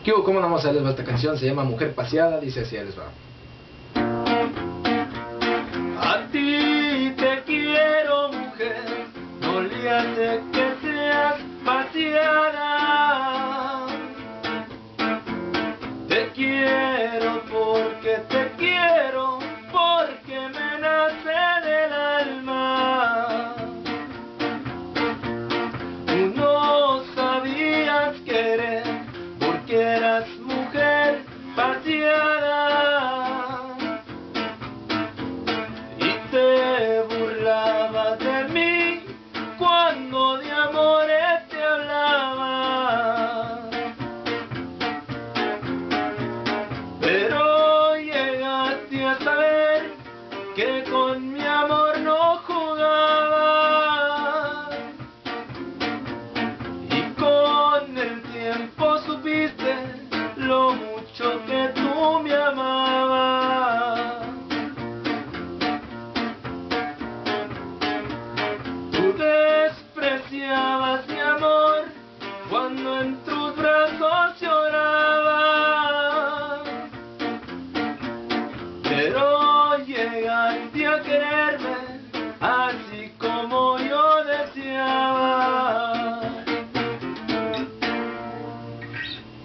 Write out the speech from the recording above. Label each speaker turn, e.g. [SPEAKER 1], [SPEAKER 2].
[SPEAKER 1] ¿Qué hubo? ¿Cómo no vamos a les va esta canción? Se llama Mujer Paseada, dice así, les va.
[SPEAKER 2] A ti te quiero, mujer, no le hace que seas paseada. Te quiero porque me nace del alma. Tú no sabías querer porque eras mujer paseada. Y te burlabas de mí cuando de amores te hablaba. Pero llegaste a saber que con mi amor no jugaba. Y con el tiempo supiste lo mucho que tú me amabas. Tú despreciabas mi amor cuando en